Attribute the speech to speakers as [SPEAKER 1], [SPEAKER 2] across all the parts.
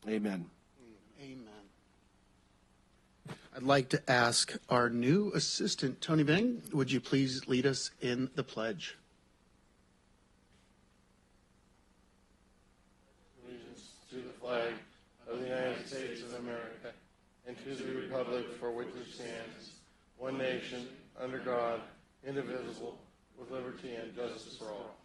[SPEAKER 1] Amen.
[SPEAKER 2] Amen. I'd like to ask our new assistant, Tony Bing, would you please lead us in the pledge?
[SPEAKER 3] Allegiance to the flag of the United States of America and to the republic for which it stands, one nation, under God, indivisible, with liberty and justice for all.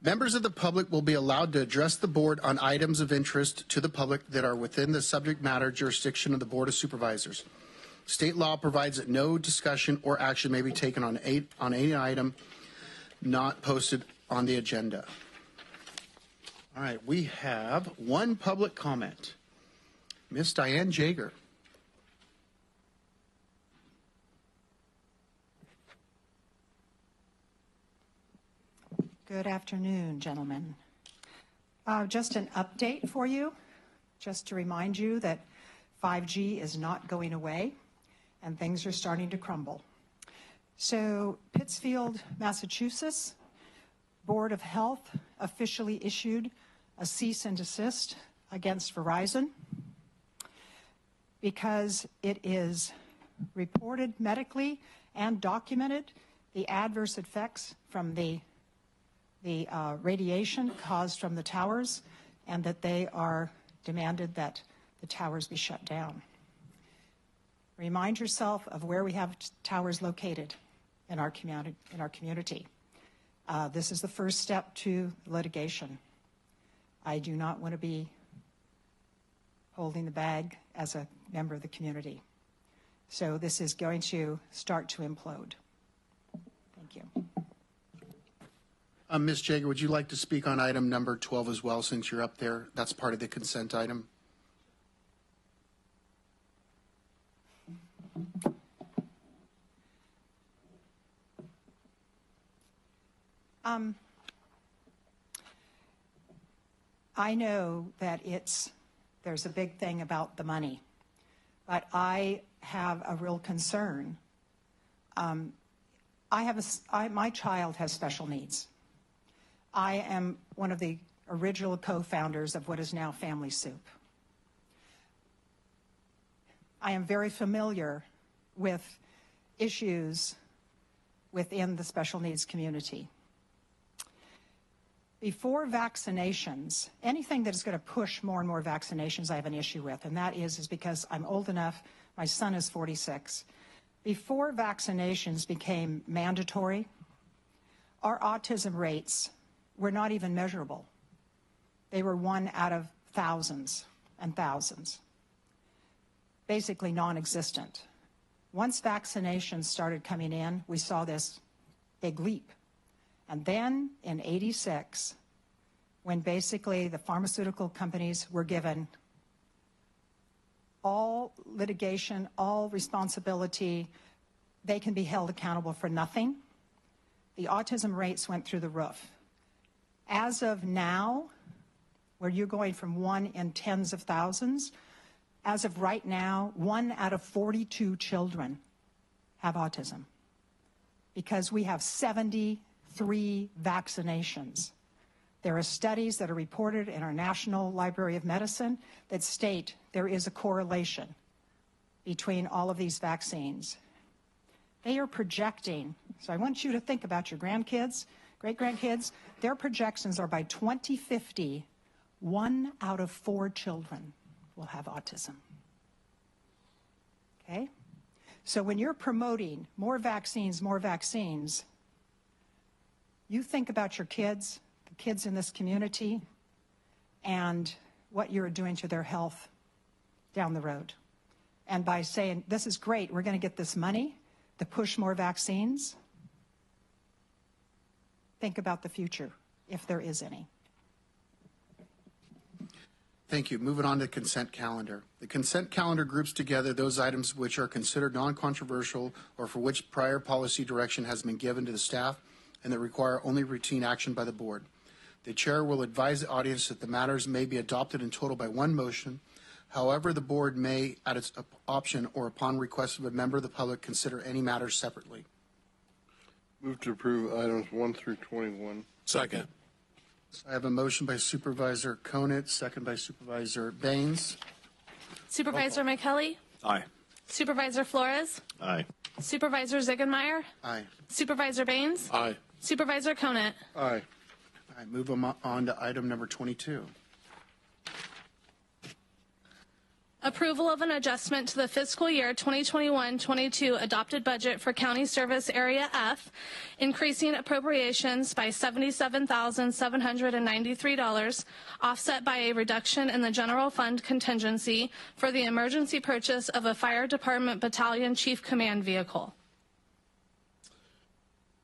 [SPEAKER 2] Members of the public will be allowed to address the board on items of interest to the public that are within the subject matter jurisdiction of the Board of Supervisors. State law provides that no discussion or action may be taken on any item not posted on the agenda. All right, we have one public comment. Miss Diane Jager.
[SPEAKER 4] Good afternoon, gentlemen. Just an update for you, just to remind you that 5G is not going away and things are starting to crumble. So Pittsfield, Massachusetts, Board of Health officially issued a cease and desist against Verizon because it is reported medically and documented the adverse effects from the radiation caused from the towers, and that they are demanded that the towers be shut down. Remind yourself of where we have towers located in our community. This is the first step to litigation. I do not want to be holding the bag as a member of the community. So this is going to start to implode. Thank you.
[SPEAKER 2] Ms. Jager, would you like to speak on item number 12 as well, since you're up there? That's part of the consent item.
[SPEAKER 4] I know that there's a big thing about the money, but I have a real concern. My child has special needs. I am one of the original co-founders of what is now Family Soup. I am very familiar with issues within the special needs community. Before vaccinations, anything that is going to push more and more vaccinations I have an issue with, and that is because I'm old enough, my son is 46. Before vaccinations became mandatory, our autism rates were not even measurable. They were 1 out of thousands and thousands, basically non-existent. Once vaccinations started coming in, we saw this big leap. And then in '86, when basically the pharmaceutical companies were given all litigation, all responsibility, they can be held accountable for nothing, the autism rates went through the roof. As of now, where you're going from 1 in tens of thousands, as of right now, 1 out of 42 children have autism because we have 73 vaccinations. There are studies that are reported in our National Library of Medicine that state there is a correlation between all of these vaccines. They are projecting, so I want you to think about your grandkids, great-grandkids. Their projections are by 2050, 1 out of 4 children will have autism. Okay? So when you're promoting more vaccines, you think about your kids, the kids in this community, and what you're doing to their health down the road. And by saying, this is great, we're going to get this money to push more vaccines, think about the future, if there is any.
[SPEAKER 2] Thank you. Moving on to the consent calendar. The consent calendar groups together those items which are considered non-controversial or for which prior policy direction has been given to the staff and that require only routine action by the board. The chair will advise the audience that the matters may be adopted in total by one motion. However, the board may, at its option or upon request of a member of the public, consider any matters separately.
[SPEAKER 3] Move to approve items 1 through 21.
[SPEAKER 1] Second.
[SPEAKER 2] I have a motion by Supervisor Conant, second by Supervisor Baines.
[SPEAKER 5] Supervisor McKelly?
[SPEAKER 1] Aye.
[SPEAKER 5] Supervisor Flores?
[SPEAKER 1] Aye.
[SPEAKER 5] Supervisor Ziegenmeyer?
[SPEAKER 2] Aye.
[SPEAKER 5] Supervisor Baines?
[SPEAKER 1] Aye.
[SPEAKER 5] Supervisor Conant?
[SPEAKER 3] Aye.
[SPEAKER 2] I move on to item number 22.
[SPEAKER 5] Approval of an adjustment to the fiscal year 2021-22 adopted budget for County Service Area F, increasing appropriations by $77,793, offset by a reduction in the general fund contingency for the emergency purchase of a fire department battalion chief command vehicle.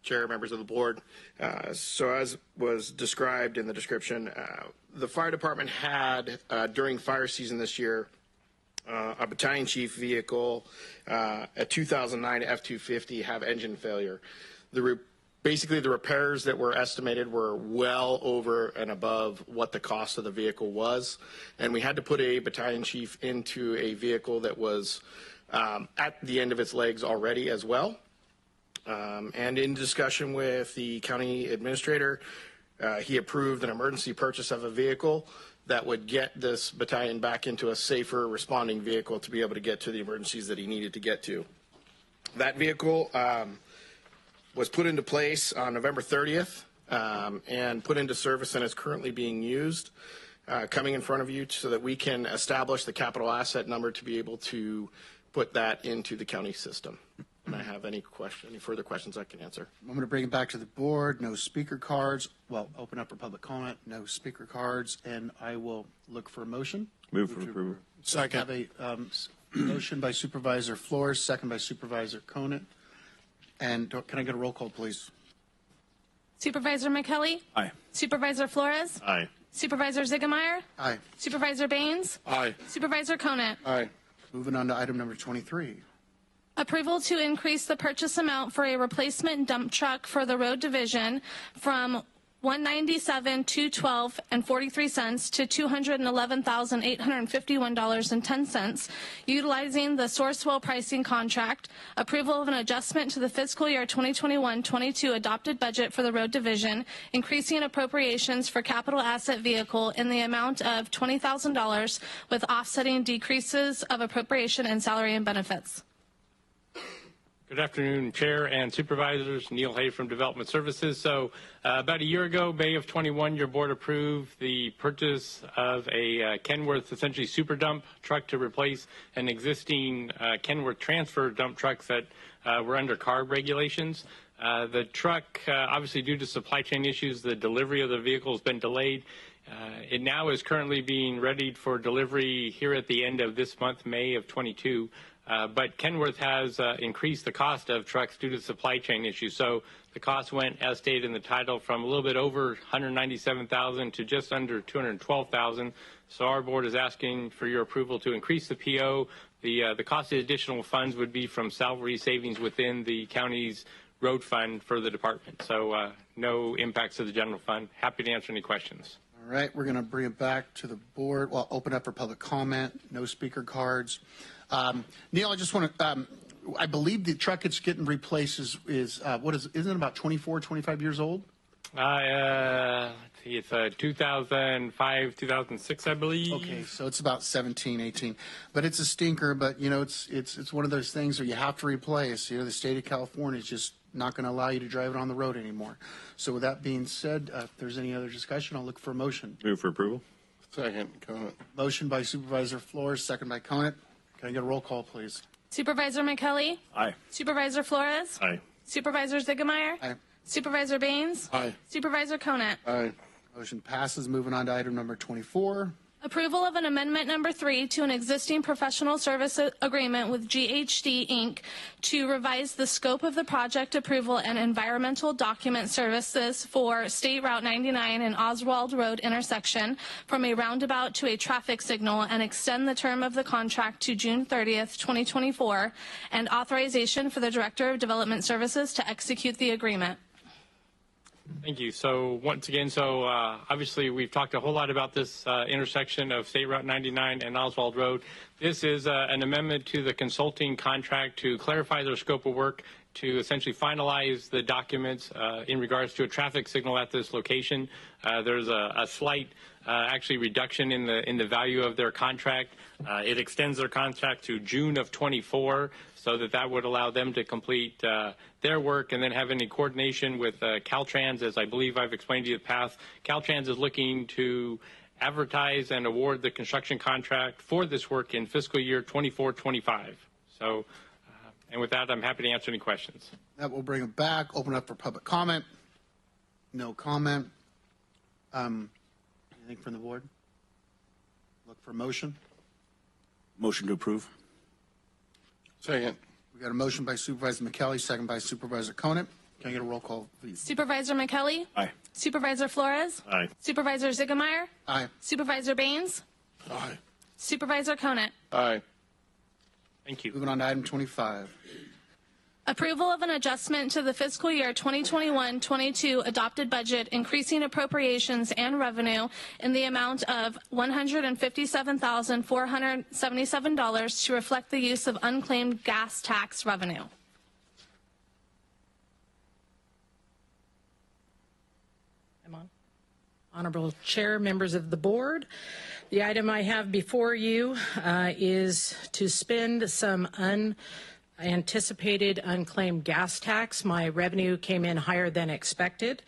[SPEAKER 6] Chair, members of the board. So as was described in the description, the fire department had, during fire season this year, a battalion chief vehicle, a 2009 F-250 have engine failure. Basically, the repairs that were estimated were well over and above what the cost of the vehicle was. And we had to put a battalion chief into a vehicle that was at the end of its legs already as well. And in discussion with the county administrator, he approved an emergency purchase of a vehicle that would get this battalion back into a safer responding vehicle to be able to get to the emergencies that he needed to get to. That vehicle was put into place on November 30th and put into service and is currently being used, coming in front of you so that we can establish the capital asset number to be able to put that into the county system. And I have any further questions I can answer.
[SPEAKER 2] I'm going to bring it back to the board. No speaker cards. Well, open up for public comment. No speaker cards. And I will look for a motion.
[SPEAKER 1] Move for approval.
[SPEAKER 2] I
[SPEAKER 1] Second.
[SPEAKER 2] have a motion by Supervisor Flores, second by Supervisor Conant. And can I get a roll call, please?
[SPEAKER 5] Supervisor McKelly?
[SPEAKER 1] Aye.
[SPEAKER 5] Supervisor Flores?
[SPEAKER 1] Aye.
[SPEAKER 5] Supervisor Ziegenmeyer?
[SPEAKER 2] Aye.
[SPEAKER 5] Supervisor Baines?
[SPEAKER 1] Aye.
[SPEAKER 5] Supervisor Conant?
[SPEAKER 3] Aye.
[SPEAKER 2] Moving on to item number 23.
[SPEAKER 5] Approval to increase the purchase amount for a replacement dump truck for the road division from $197,212.43 to $211,851.10, utilizing the Sourcewell pricing contract. Approval of an adjustment to the fiscal year 2021-22 adopted budget for the road division, increasing appropriations for capital asset vehicle in the amount of $20,000 with offsetting decreases of appropriation and salary and benefits.
[SPEAKER 7] Good afternoon, Chair and Supervisors. Neil Hay from Development Services. So about a year ago, May of 21, your board approved the purchase of a Kenworth, essentially super dump truck to replace an existing Kenworth transfer dump trucks that were under CARB regulations. The truck, obviously due to supply chain issues, the delivery of the vehicle has been delayed. It now is currently being readied for delivery here at the end of this month, May of 22. But Kenworth has increased the cost of trucks due to supply chain issues. So the cost went, as stated in the title, from a little bit over $197,000 to just under $212,000. So our board is asking for your approval to increase the PO. The cost of additional funds would be from salary savings within the county's road fund for the department. So no impacts to the general fund. Happy to answer any questions.
[SPEAKER 2] All right, we're going to bring it back to the board. Well, open up for public comment. No speaker cards. Neil, I just want to, I believe the truck it's getting replaced isn't it about 24, 25 years old?
[SPEAKER 7] It's 2005, 2006, I believe.
[SPEAKER 2] Okay, so it's about 17, 18. But it's a stinker, but, you know, it's one of those things where you have to replace. You know, the state of California is just not going to allow you to drive it on the road anymore. So with that being said, if there's any other discussion, I'll look for a motion.
[SPEAKER 1] Move for approval.
[SPEAKER 3] Second, Conant.
[SPEAKER 2] Motion by Supervisor Flores, second by Conant. Can I get a roll call, please?
[SPEAKER 5] Supervisor McKelly?
[SPEAKER 1] Aye.
[SPEAKER 5] Supervisor Flores?
[SPEAKER 1] Aye.
[SPEAKER 5] Supervisor Ziegenmeyer?
[SPEAKER 2] Aye.
[SPEAKER 5] Supervisor Baines?
[SPEAKER 3] Aye.
[SPEAKER 5] Supervisor Conant?
[SPEAKER 3] Aye.
[SPEAKER 2] Motion passes. Moving on to item number 24.
[SPEAKER 5] Approval of an amendment number 3 to an existing professional service agreement with GHD Inc. to revise the scope of the project approval and environmental document services for State Route 99 and Oswald Road intersection from a roundabout to a traffic signal and extend the term of the contract to June 30th, 2024, and authorization for the Director of Development Services to execute the agreement.
[SPEAKER 7] Thank you. So once again, obviously we've talked a whole lot about this intersection of State Route 99 and Oswald Road. This is an amendment to the consulting contract to clarify their scope of work, to essentially finalize the documents in regards to a traffic signal at this location. There's a slight actually reduction in the value of their contract. It extends their contract to June of 24, so that would allow them to complete their work and then have any coordination with Caltrans. As I believe I've explained to you in the past, Caltrans is looking to advertise and award the construction contract for this work in fiscal year 24-25. So, and with that, I'm happy to answer any questions.
[SPEAKER 2] That will bring it back, open up for public comment. No comment. Anything from the board? Look for motion.
[SPEAKER 1] Motion to approve.
[SPEAKER 3] Second.
[SPEAKER 2] We got a motion by Supervisor McKelly, second by Supervisor Conant. Can I get a roll call, please?
[SPEAKER 5] Supervisor McKelly?
[SPEAKER 1] Aye.
[SPEAKER 5] Supervisor Flores?
[SPEAKER 1] Aye.
[SPEAKER 5] Supervisor Ziegemeier?
[SPEAKER 2] Aye.
[SPEAKER 5] Supervisor Baines?
[SPEAKER 3] Aye.
[SPEAKER 5] Supervisor Conant?
[SPEAKER 3] Aye.
[SPEAKER 7] Thank you.
[SPEAKER 2] Moving on to item 25.
[SPEAKER 5] Approval of an adjustment to the fiscal year 2021-22 adopted budget, increasing appropriations and revenue in the amount of $157,477 to reflect the use of unclaimed gas tax revenue.
[SPEAKER 8] I'm on. Honorable Chair, members of the board, the item I have before you is to spend some unanticipated unclaimed gas tax. My revenue came in higher than expected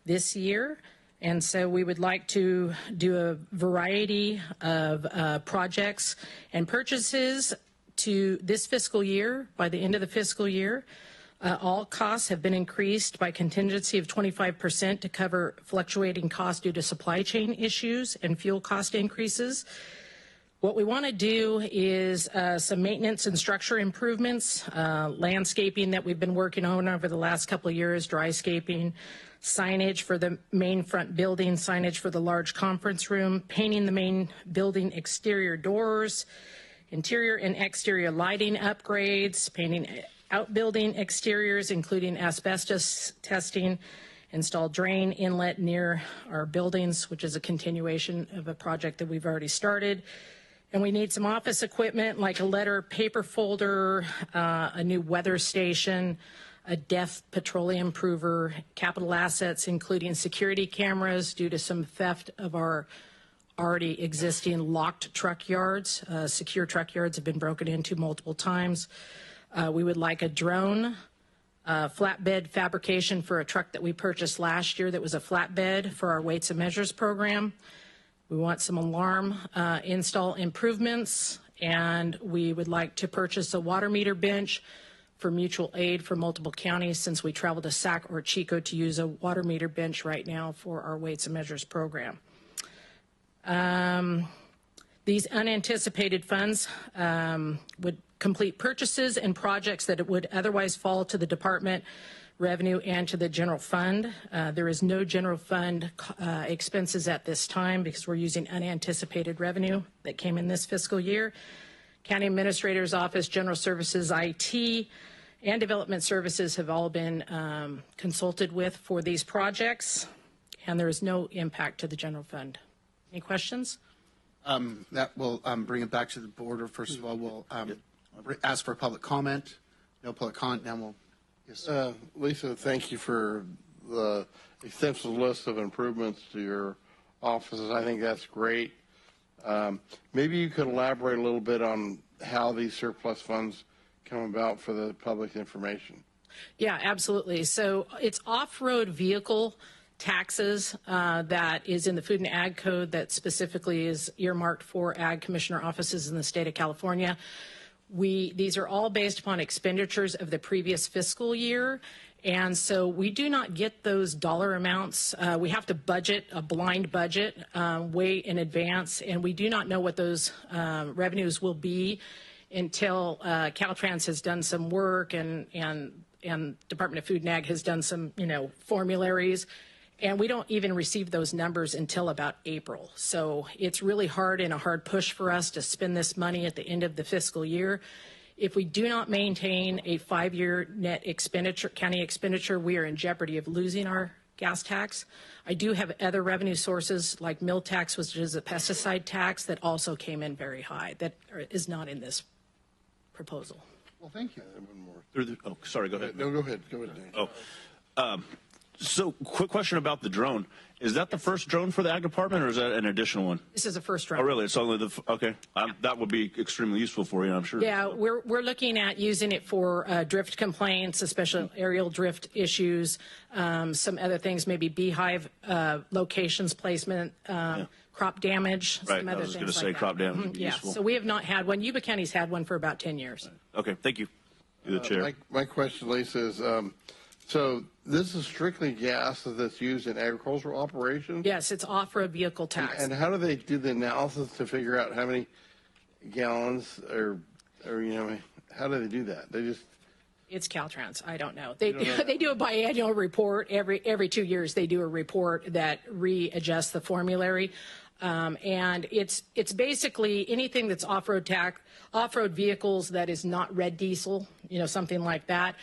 [SPEAKER 8] this year, and so we would like to do a variety of projects and purchases to this fiscal year. By the end of the fiscal year, all costs have been increased by contingency of 25% to cover fluctuating costs due to supply chain issues and fuel cost increases. What we want to do is some maintenance and structure improvements, landscaping that we've been working on over the last couple of years, dryscaping, signage for the main front building, signage for the large conference room, painting the main building exterior doors, interior and exterior lighting upgrades, painting outbuilding exteriors, including asbestos testing, install drain inlet near our buildings, which is a continuation of a project that we've already started. And we need some office equipment like a letter paper folder, a new weather station, a DEF petroleum prover, capital assets, including security cameras due to some theft of our already existing locked truck yards. Secure truck yards have been broken into multiple times. We would like a drone, flatbed fabrication for a truck that we purchased last year that was a flatbed for our weights and measures program. We want some alarm install improvements, and we would like to purchase a water meter bench for mutual aid for multiple counties, since we travel to Sac or Chico to use a water meter bench right now for our weights and measures program. These unanticipated funds would complete purchases and projects that would otherwise fall to the department revenue and to the general fund. There is no general fund expenses at this time because we're using unanticipated revenue that came in this fiscal year. County Administrator's Office, General Services, IT, and Development Services have all been consulted with for these projects, and there is no impact to the general fund. Any questions?
[SPEAKER 2] That will bring it back to the board. First of all, we'll ask for public comment. No public comment. Now we'll. Yes,
[SPEAKER 3] Lisa, thank you for the extensive list of improvements to your offices. I think that's great. Maybe you could elaborate a little bit on how these surplus funds come about for the public information.
[SPEAKER 8] Yeah, absolutely. So it's off-road vehicle taxes that is in the Food and Ag Code that specifically is earmarked for Ag Commissioner offices in the state of California. These are all based upon expenditures of the previous fiscal year, and so we do not get those dollar amounts. We have to budget, a blind budget, way in advance, and we do not know what those revenues will be until Caltrans has done some work and Department of Food and Ag has done some, formularies. And we don't even receive those numbers until about April. So it's really hard and a hard push for us to spend this money at the end of the fiscal year. If we do not maintain a 5-year net expenditure, county expenditure, we are in jeopardy of losing our gas tax. I do have other revenue sources like mill tax, which is a pesticide tax that also came in very high, that is not in this proposal.
[SPEAKER 2] Well, thank you.
[SPEAKER 1] Oh, sorry, go ahead.
[SPEAKER 3] No, go ahead. Go ahead, Dan.
[SPEAKER 1] So, quick question about the drone. Is that the first drone for the Ag Department, or is that an additional one?
[SPEAKER 8] This is a first
[SPEAKER 1] Oh,
[SPEAKER 8] round.
[SPEAKER 1] really? It's only okay. That would be extremely useful for you, I'm sure.
[SPEAKER 8] Yeah, we're looking at using it for drift complaints, especially aerial drift issues, some other things, maybe beehive locations placement, crop damage,
[SPEAKER 1] Right.
[SPEAKER 8] some
[SPEAKER 1] I
[SPEAKER 8] other
[SPEAKER 1] was
[SPEAKER 8] things
[SPEAKER 1] going to say
[SPEAKER 8] like that.
[SPEAKER 1] crop damage would be
[SPEAKER 8] Yeah,
[SPEAKER 1] useful.
[SPEAKER 8] so we have not had one. Yuba County's had one for about 10 years.
[SPEAKER 1] Okay, thank you. You're the chair.
[SPEAKER 3] My question, Lisa, is so this is strictly gas that's used in agricultural operations?
[SPEAKER 8] Yes, it's off-road vehicle tax.
[SPEAKER 3] And how do they do the analysis to figure out how many gallons or how do they do that? They just
[SPEAKER 8] It's Caltrans. I don't know. They do a biannual report every 2 years. They do a report that readjusts the formulary, and it's basically anything that's off-road vehicles that is not red diesel, something like that,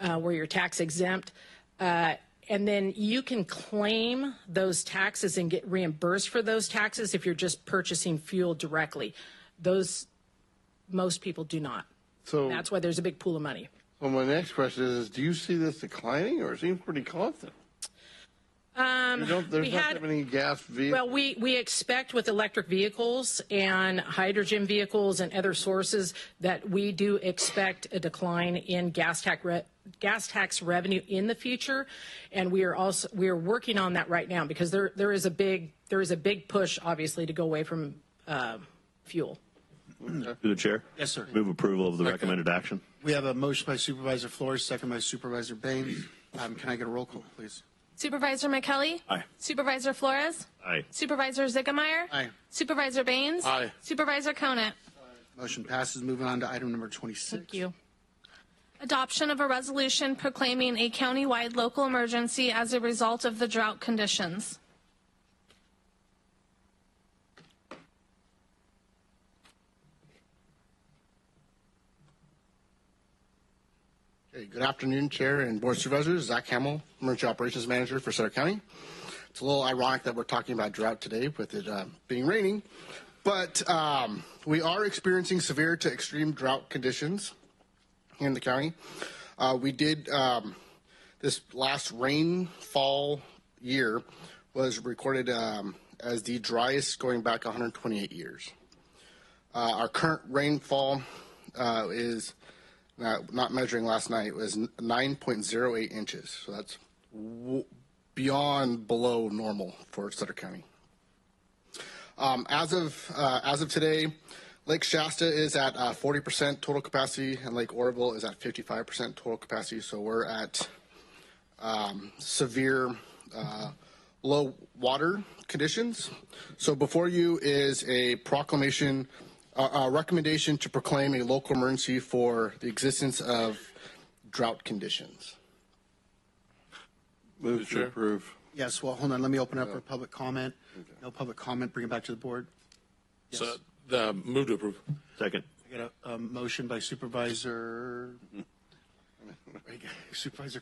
[SPEAKER 8] where you're tax exempt. And then you can claim those taxes and get reimbursed for those taxes if you're just purchasing fuel directly. Most people do not.
[SPEAKER 3] so.
[SPEAKER 8] That's why there's a big pool of money.
[SPEAKER 3] Well, my next question is: do you see this declining, or it seems pretty constant? There's not that many gas vehicles.
[SPEAKER 8] Well, we expect with electric vehicles and hydrogen vehicles and other sources that we do expect a decline in gas tax revenue in the future, and we are working on that right now because there is a big push, obviously, to go away from fuel.
[SPEAKER 1] Through the chair.
[SPEAKER 2] Yes, sir.
[SPEAKER 1] Move approval of the recommended action.
[SPEAKER 2] We have a motion by Supervisor Flores, second by Supervisor Baines. Can I get a roll call, please?
[SPEAKER 5] Supervisor McKelly?
[SPEAKER 1] Aye.
[SPEAKER 5] Supervisor Flores?
[SPEAKER 1] Aye.
[SPEAKER 5] Supervisor Ziggemeyer?
[SPEAKER 2] Aye.
[SPEAKER 5] Supervisor Baines?
[SPEAKER 3] Aye.
[SPEAKER 5] Supervisor Conant?
[SPEAKER 2] Motion passes. Moving on to item number 26.
[SPEAKER 8] Thank you.
[SPEAKER 5] Adoption of a resolution proclaiming a county-wide local emergency as a result of the drought conditions.
[SPEAKER 9] Okay, good afternoon, Chair and Board of Supervisors. Zach Hamill, Emergency Operations Manager for Sutter County. It's a little ironic that we're talking about drought today with it being raining, but we are experiencing severe to extreme drought conditions here in the county. We did this last rainfall year was recorded as the driest going back 128 years. Our current rainfall is not measuring last night, was 9.08 inches. So that's below normal for Sutter County. As of today, Lake Shasta is at 40% total capacity, and Lake Oroville is at 55% total capacity. So we're at severe low water conditions. So before you is a proclamation. A recommendation to proclaim a local emergency for the existence of drought conditions.
[SPEAKER 3] Move to approve.
[SPEAKER 2] Yes, well, hold on. Let me open up for public comment. No public comment. Bring it back to the board. Yes.
[SPEAKER 10] So the move to approve.
[SPEAKER 1] Second.
[SPEAKER 2] I got a motion by Supervisor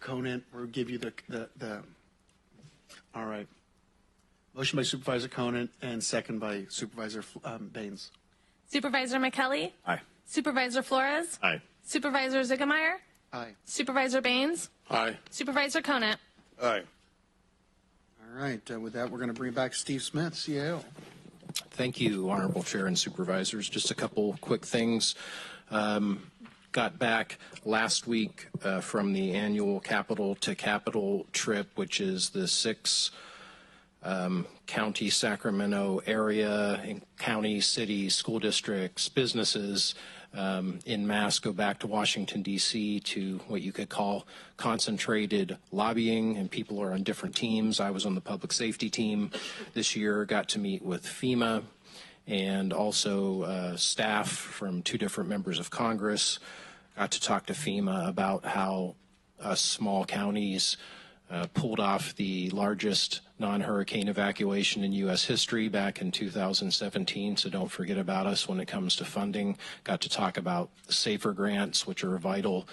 [SPEAKER 2] Conant. We'll give you the all right. Motion by Supervisor Conant and second by Supervisor Baines.
[SPEAKER 5] Supervisor McKelly?
[SPEAKER 1] Aye.
[SPEAKER 5] Supervisor Flores?
[SPEAKER 1] Aye.
[SPEAKER 5] Supervisor Ziggemeyer?
[SPEAKER 2] Aye.
[SPEAKER 5] Supervisor Baines?
[SPEAKER 10] Aye.
[SPEAKER 5] Supervisor Conant?
[SPEAKER 3] Aye.
[SPEAKER 2] All right. With that, we're going to bring back Steve Smith, CAO.
[SPEAKER 11] Thank you, Honorable Chair and Supervisors. Just a couple quick things. Got back last week from the annual Capital to Capital trip, which is the 6 county Sacramento area, in county, cities, school districts, businesses in mass go back to Washington, D.C. to what you could call concentrated lobbying, and people are on different teams. I was on the public safety team this year, got to meet with FEMA and also staff from 2 different members of Congress. Got to talk to FEMA about how small counties pulled off the largest non-hurricane evacuation in U.S. history back in 2017, so don't forget about us when it comes to funding. Got to talk about SAFER grants, which are vital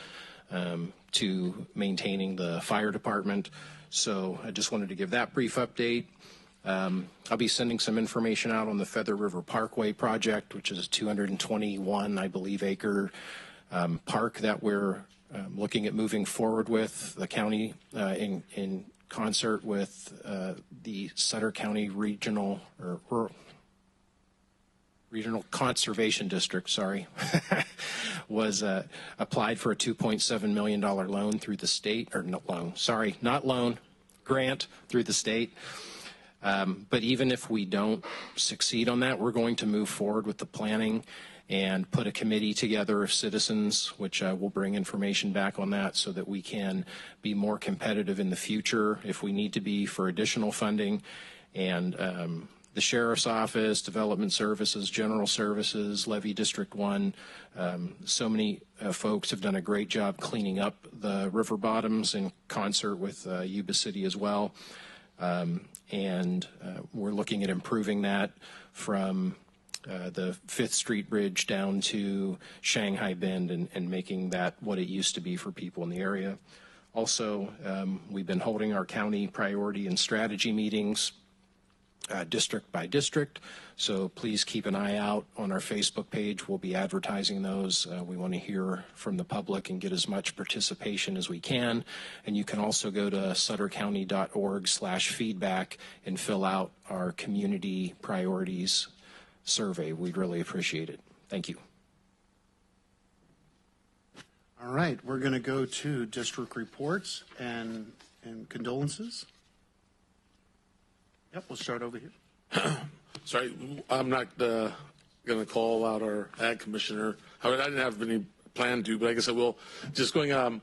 [SPEAKER 11] to maintaining the fire department. So I just wanted to give that brief update. I'll be sending some information out on the Feather River Parkway project, which is a 221, I believe, acre park that we're looking at moving forward with the county in concert with the Sutter County Regional Conservation District, sorry, was applied for a $2.7 million loan through the state, or no, grant through the state. But even if we don't succeed on that, we're going to move forward with the planning and put a committee together of citizens, which will bring information back on that so that we can be more competitive in the future if we need to be for additional funding. And the Sheriff's Office, Development Services, General Services, Levy District 1, so many folks have done a great job cleaning up the river bottoms in concert with Yuba City as well. And we're looking at improving that from the 5th Street Bridge down to Shanghai Bend and making that what it used to be for people in the area. Also, we've been holding our county priority and strategy meetings district by district, so please keep an eye out on our Facebook page. We'll be advertising those. We want to hear from the public and get as much participation as we can, and you can also go to suttercounty.org/feedback and fill out our community priorities survey. We'd really appreciate it. Thank you.
[SPEAKER 2] All right, we're going to go to district reports and condolences. Yep, we'll start over here.
[SPEAKER 10] Sorry, I'm not going to call out our ag commissioner. I didn't have any plan to, but I guess I will. Just going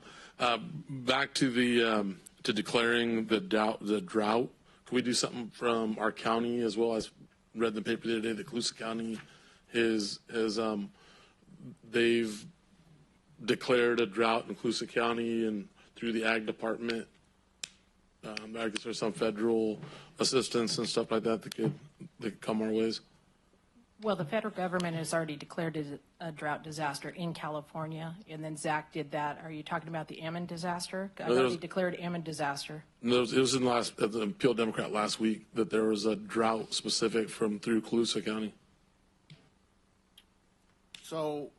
[SPEAKER 10] back to the to declaring the drought. Can we do something from our county as well? As read in the paper the other day that Colusa County they've declared a drought in Colusa County and through the ag department. I guess there's some federal assistance and stuff like that that could come our ways.
[SPEAKER 8] Well, the federal government has already declared a drought disaster in California, and then Zach did that. Are you talking about the Ammon disaster? I've already declared Ammon disaster.
[SPEAKER 10] No, it was in the Appeal Democrat last week that there was a drought specific through Colusa County.
[SPEAKER 9] So,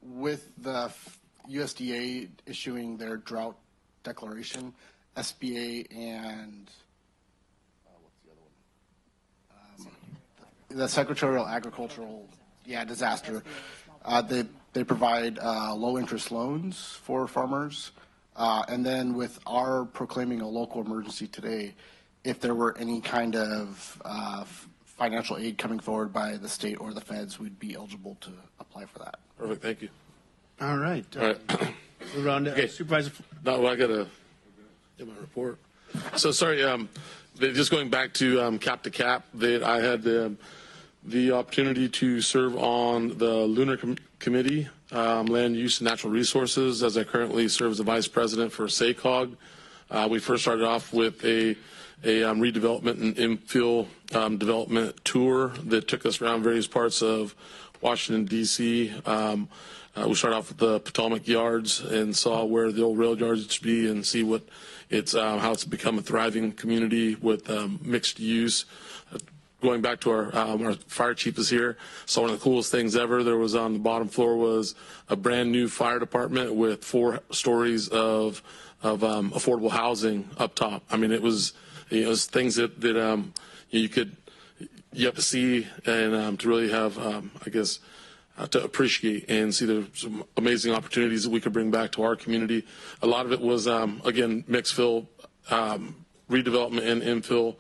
[SPEAKER 9] with the USDA issuing their drought declaration, SBA and what's the other one? The Secretarial Agricultural Disaster. They provide low interest loans for farmers, and then with our proclaiming a local emergency today, if there were any kind of financial aid coming forward by the state or the feds, we'd be eligible to apply for that.
[SPEAKER 10] Perfect, thank you.
[SPEAKER 2] All right.
[SPEAKER 10] All right.
[SPEAKER 2] Move on to Supervisor.
[SPEAKER 10] No, I got to get my report. So sorry, just going back to cap to cap, I had the opportunity to serve on the Lunar Committee, Land Use and Natural Resources, as I currently serve as the Vice President for SACOG. We first started off with a redevelopment and infill development tour that took us around various parts of Washington, D.C. We started off with the Potomac Yards and saw where the old rail yards used to be and see what how it's become a thriving community with mixed use. Going back to our fire chief is here. So one of the coolest things ever, there was on the bottom floor was a brand new fire department with 4 stories of affordable housing up top. I mean, it was things that you have to see and to really have I guess to appreciate and see there's some amazing opportunities that we could bring back to our community. A lot of it was again mixed fill, redevelopment and infill.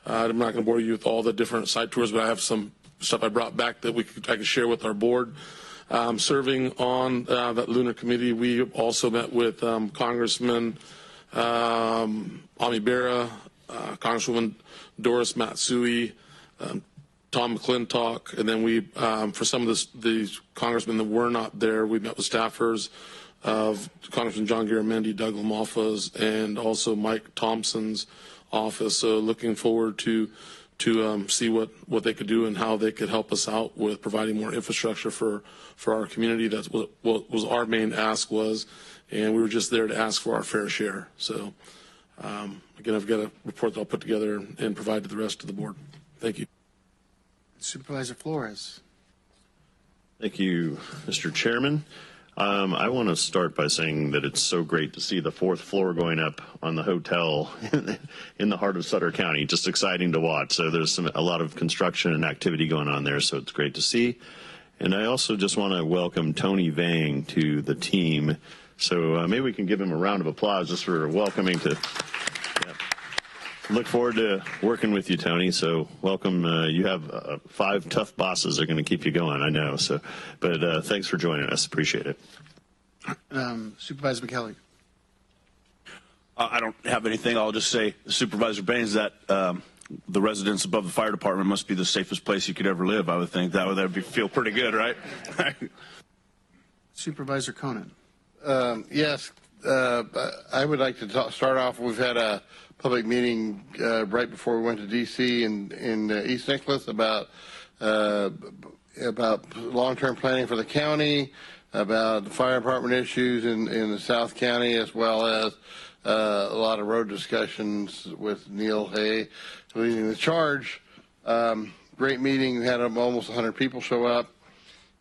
[SPEAKER 10] I'm not going to bore you with all the different site tours, but I have some stuff I brought back that I could share with our board. Serving on that Lunar Committee, we also met with Congressman Ami Bera, Congresswoman Doris Matsui, Tom McClintock, and then we, for some of these congressmen that were not there, we met with staffers of Congressman John Garamendi, Doug Lamalfa's, and also Mike Thompson's office. So looking forward to see what they could do and how they could help us out with providing more infrastructure for our community. That's what was our main ask was, and we were just there to ask for our fair share. So Again, I've got a report that I'll put together and provide to the rest of the board. Thank you.
[SPEAKER 2] Supervisor Flores.
[SPEAKER 12] Thank you, Mr. Chairman. I want to start by saying that it's so great to see the 4th floor going up on the hotel in the heart of Sutter County. Just exciting to watch. So there's a lot of construction and activity going on there, so it's great to see. And I also just want to welcome Tony Vang to the team. So maybe we can give him a round of applause just for welcoming to. Look forward to working with you, Tony. So welcome. You have 5 tough bosses that are going to keep you going, I know. So, but thanks for joining us. Appreciate it.
[SPEAKER 2] Supervisor McKelly.
[SPEAKER 1] I don't have anything. I'll just say, Supervisor Baines, that the residents above the fire department must be the safest place you could ever live. I would think that would feel pretty good, right?
[SPEAKER 2] Supervisor Conan.
[SPEAKER 3] Yes, I would like to start off. We've had a public meeting right before we went to D.C. in East Nicholas about long-term planning for the county, about the fire department issues in the South County, as well as a lot of road discussions with Neil Hay leading the charge. Great meeting. We had almost 100 people show up.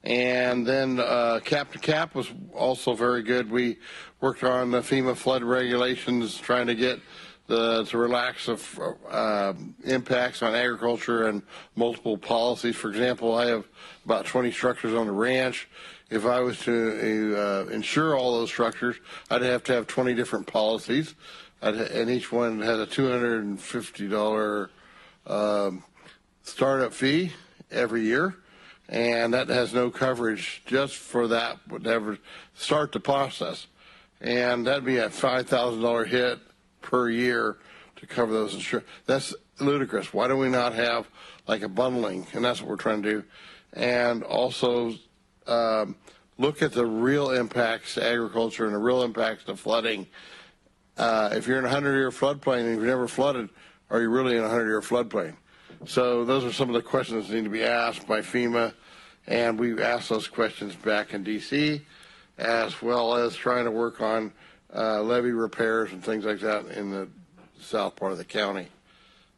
[SPEAKER 3] And then cap to cap was also very good. We worked on the FEMA flood regulations, trying to get to relax the impacts on agriculture and multiple policies. For example, I have about 20 structures on the ranch. If I was to insure all those structures, I'd have to have 20 different policies, and each one has a $250 startup fee every year. And that has no coverage just for that, would ever start the process. And that'd be a $5,000 hit per year to cover those insurance. That's ludicrous. Why do we not have like a bundling? And that's what we're trying to do. And also look at the real impacts to agriculture and the real impacts to flooding. If you're in a 100-year floodplain and you've never flooded, are you really in a 100-year floodplain? So those are some of the questions that need to be asked by FEMA, and we've asked those questions back in D.C., as well as trying to work on levee repairs and things like that in the south part of the county.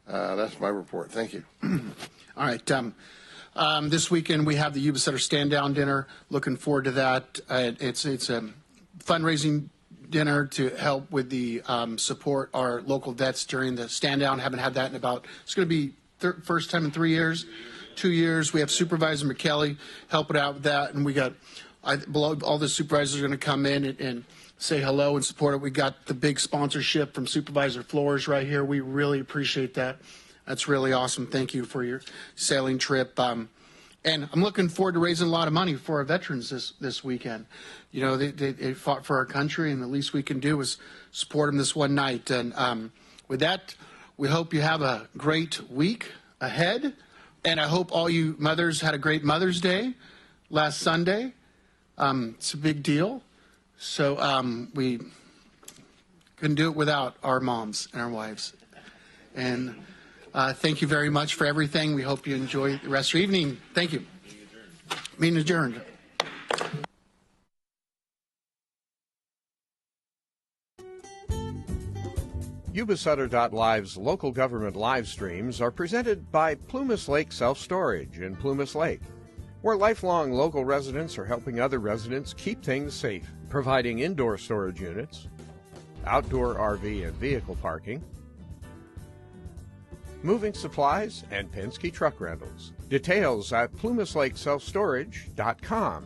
[SPEAKER 3] That's my report. Thank you.
[SPEAKER 2] All right. This weekend we have the Yuba-Sutter Stand Down Dinner. Looking forward to that. It's a fundraising dinner to help with the support our local vets during the stand down. Haven't had that in it's going to be first time in 3 years, 2 years. We have Supervisor McKelly helping out with that, and we got all the supervisors are going to come in and say hello and support it. We got the big sponsorship from Supervisor Flores right here. We really appreciate that. That's really awesome. Thank you for your sailing trip. And I'm looking forward to raising a lot of money for our veterans this weekend. You know, they fought for our country, and the least we can do is support them this one night. And with that, we hope you have a great week ahead. And I hope all you mothers had a great Mother's Day last Sunday. It's a big deal. So we couldn't do it without our moms and our wives. And thank you very much for everything. We hope you enjoy the rest of your evening. Thank you. Meeting adjourned.
[SPEAKER 13] Yuba-Sutter.live's local government live streams are presented by Plumas Lake Self-Storage in Plumas Lake, where lifelong local residents are helping other residents keep things safe, providing indoor storage units, outdoor RV and vehicle parking, moving supplies, and Penske truck rentals. Details at PlumasLakeSelfStorage.com.